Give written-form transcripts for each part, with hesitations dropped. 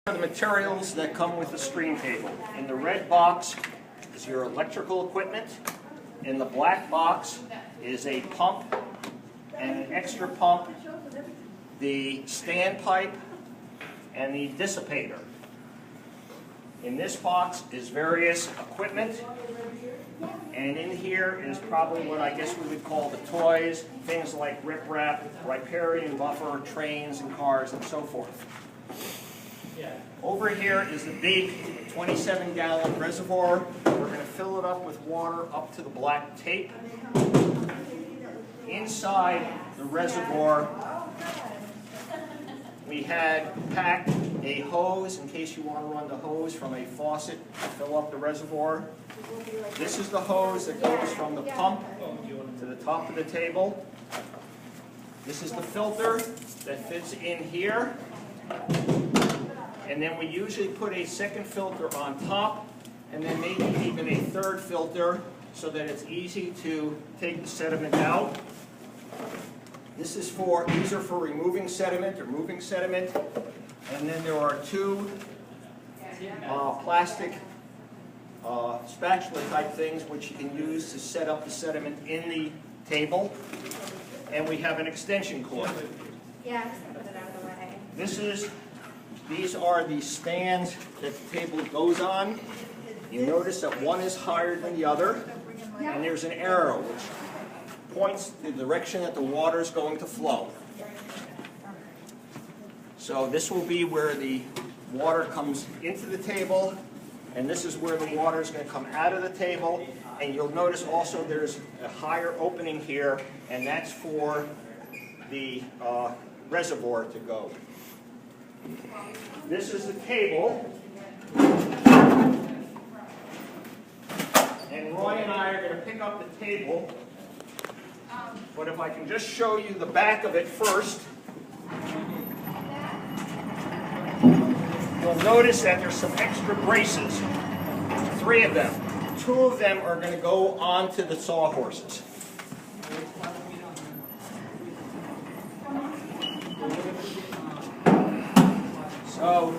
The materials that come with the stream table. In the red box is your electrical equipment. In the black box is a pump and an extra pump, the standpipe, and the dissipator. In this box is various equipment, and in here is probably what I guess we would call the toys, things like riprap, riparian buffer, trains and cars, and so forth. Over here is the big 27-gallon reservoir. We're going to fill it up with water up to the black tape. Inside the reservoir, we had packed a hose in case you want to run the hose from a faucet to fill up the reservoir. This is the hose that goes from the pump to the top of the table. This is the filter that fits in here. And then we usually put a second filter on top, and then maybe even a third filter so that it's easy to take the sediment out. These are for removing sediment or moving sediment. And then there are two plastic spatula type things which you can use to set up the sediment in the table. And we have an extension cord. Yeah, I just put it out of the way. These are the stands that the table goes on. You notice that one is higher than the other, and there's an arrow which points the direction that the water is going to flow. So this will be where the water comes into the table, and this is where the water is going to come out of the table. And you'll notice also there's a higher opening here, and that's for the reservoir to go. This is the table, and Roy and I are going to pick up the table, but if I can just show you the back of it first, you'll notice that there's some extra braces, 3 of them. 2 of them are going to go onto the sawhorses. So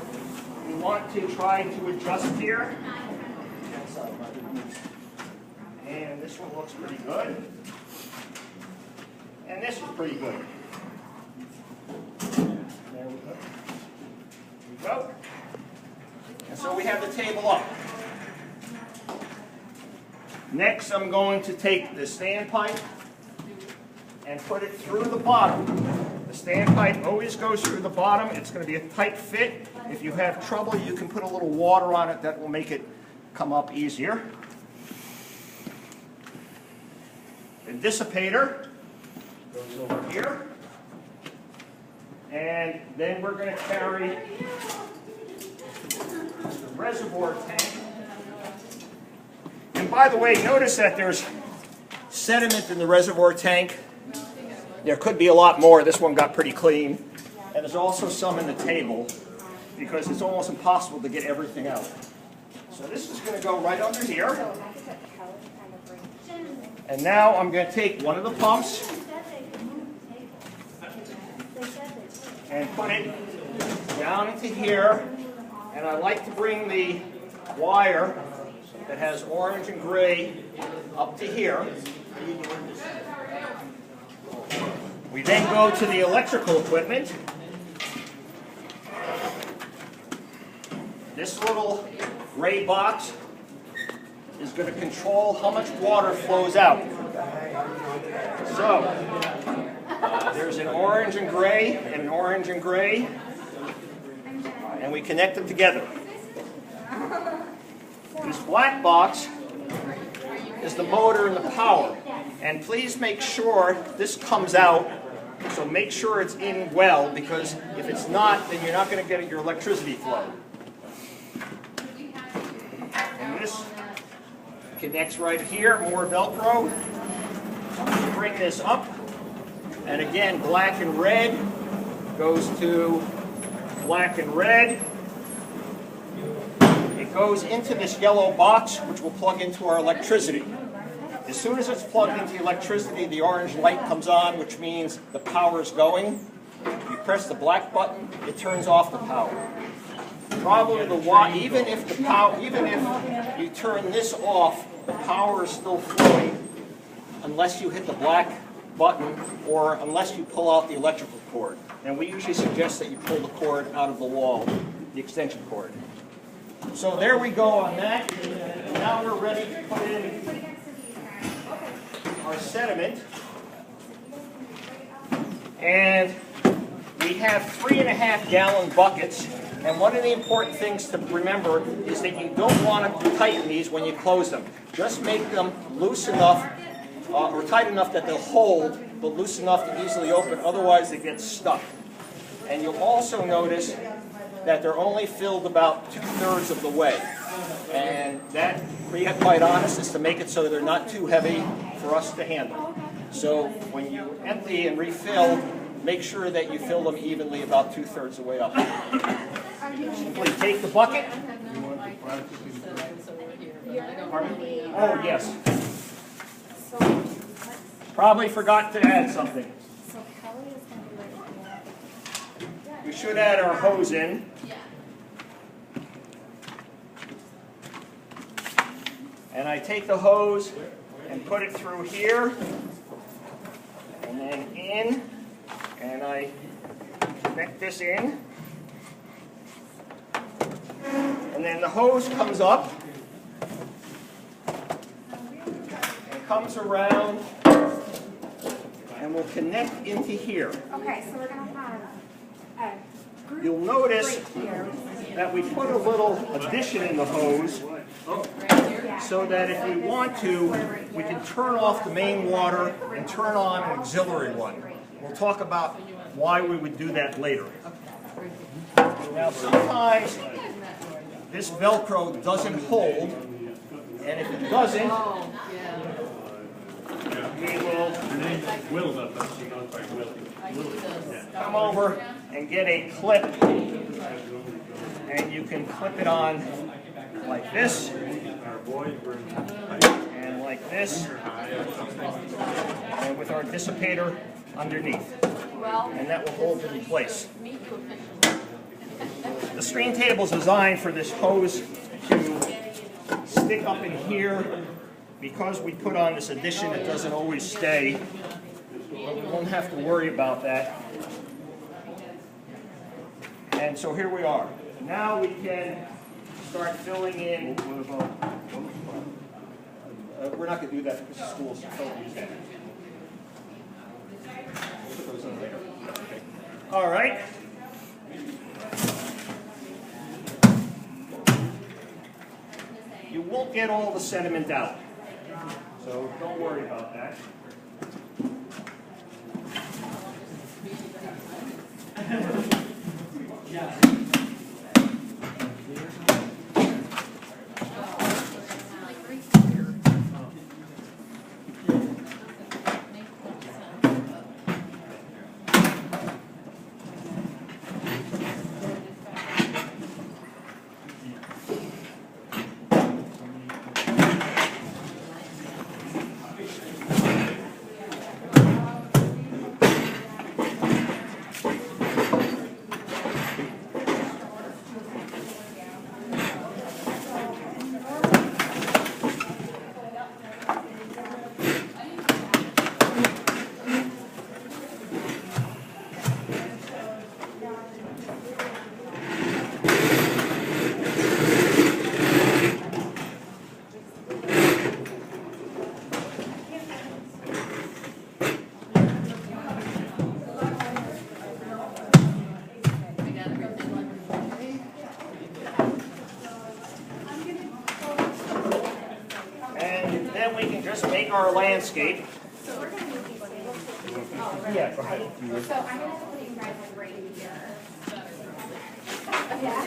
we want to try to adjust here. And this one looks pretty good. And this is pretty good. There we go. There we go. And so we have the table up. Next, I'm going to take the standpipe and put it through the bottom. The standpipe always goes through the bottom. It's going to be a tight fit. If you have trouble, you can put a little water on it. That will make it come up easier. The dissipator goes over here. And then we're going to carry the reservoir tank. And by the way, notice that there's sediment in the reservoir tank. There could be a lot more. This one got pretty clean. And there's also some in the table because it's almost impossible to get everything out. So this is going to go right under here. And now I'm going to take one of the pumps and put it down into here. And I like to bring the wire that has orange and gray up to here. We then go to the electrical equipment. This little gray box is going to control how much water flows out. So, there's an orange and gray, and an orange and gray, and we connect them together. This black box is the motor and the power. And please make sure this comes out, so make sure it's in well, because if it's not, then you're not going to get your electricity flow. And this connects right here, more Velcro. So bring this up, and again, black and red goes to black and red. It goes into this yellow box, which will plug into our electricity. As soon as it's plugged into electricity, the orange light comes on, which means the power is going. You press the black button, it turns off the power. Probably the wire, even if you turn this off, the power is still flowing unless you hit the black button or unless you pull out the electrical cord. And we usually suggest that you pull the cord out of the wall, the extension cord. So there we go on that. And now we're ready to put in our sediment. And we have 3.5 gallon buckets. And one of the important things to remember is that you don't want to tighten these when you close them. Just make them loose enough or tight enough that they'll hold, but loose enough to easily open, otherwise they get stuck. And you'll also notice that they're only filled about 2/3 of the way. And that, to be quite honest, is to make it so that they're not too heavy for us to handle. So when you empty and refill, make sure that you fill them evenly about 2/3 of the way up. Simply take the bucket. Oh, yes. Probably forgot to add something. We should add our hose in. And I take the hose and put it through here, and then in, and I connect this in. And then the hose comes up and comes around and will connect into here. Okay, so we're going to have a group. You'll notice that we put a little addition in the hose so that if we want to, we can turn off the main water and turn on an auxiliary one. We'll talk about why we would do that later. Now sometimes this Velcro doesn't hold, and if it doesn't, we will come over and get a clip, and you can clip it on like this, and like this, and with our dissipator underneath, and that will hold it in place. The screen table is designed for this hose to stick up in here. Because we put on this addition, it doesn't always stay, but we won't have to worry about that. And so here we are. Now we can start filling in. We're not going to do that because the schools don't use that. We'll put those in later. Okay. All right. You won't get all the sediment out, so don't worry about that. We can just make our landscape. So we're going to move these tables. Yeah, go ahead. So I'm going to put you guys like right here. Yeah.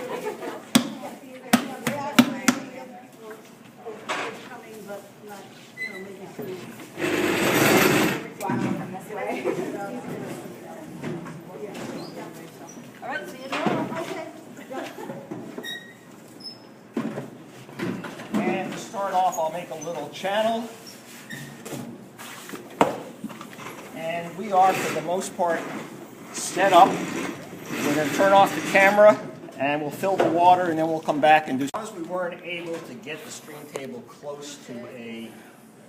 From this way. All right, see you tomorrow. Okay. And to start off, I'll make a little channel. And we are, for the most part, set up. We're going to turn off the camera and we'll fill the water, and then we'll come back and do. Because we weren't able to get the stream table close to a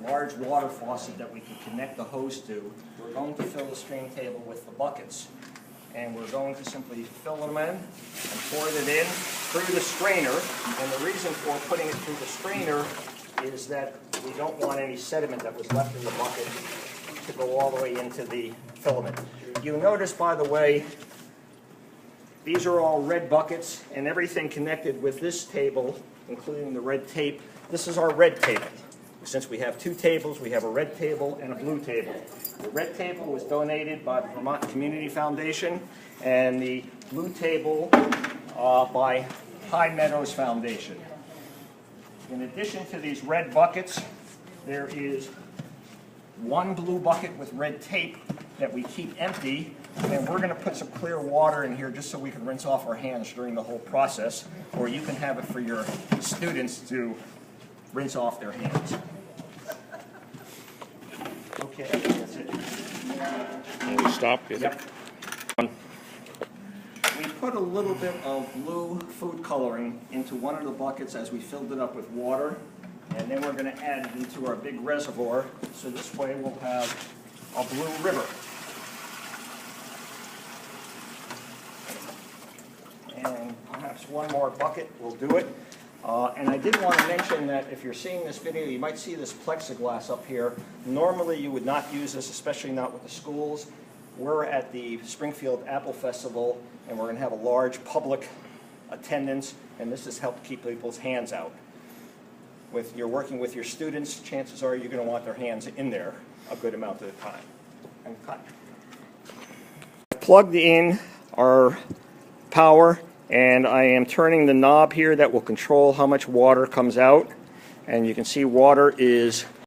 large water faucet that we could connect the hose to, we're going to fill the stream table with the buckets. And we're going to simply fill them in and pour it in through the strainer. And the reason for putting it through the strainer is that we don't want any sediment that was left in the bucket to go all the way into the filament. You'll notice, by the way, these are all red buckets, and everything connected with this table, including the red tape, this is our red table. Since we have two tables, we have a red table and a blue table. The red table was donated by the Vermont Community Foundation, and the blue table by High Meadows Foundation. In addition to these red buckets, there is one blue bucket with red tape that we keep empty, and we're going to put some clear water in here just so we can rinse off our hands during the whole process, or you can have it for your students to rinse off their hands. Okay, that's it. And we stop it. Yep. We put a little bit of blue food coloring into one of the buckets as we filled it up with water, and then we're going to add it into our big reservoir, so this way we'll have a blue river. And perhaps one more bucket will do it. And I did want to mention that if you're seeing this video, you might see this plexiglass up here. Normally you would not use this, especially not with the schools. We're at the Springfield Apple Festival, and we're going to have a large public attendance, and this has helped keep people's hands out. If you're working with your students, chances are you're going to want their hands in there a good amount of the time. And cut. Plugged in our power, and I am turning the knob here that will control how much water comes out, and you can see water is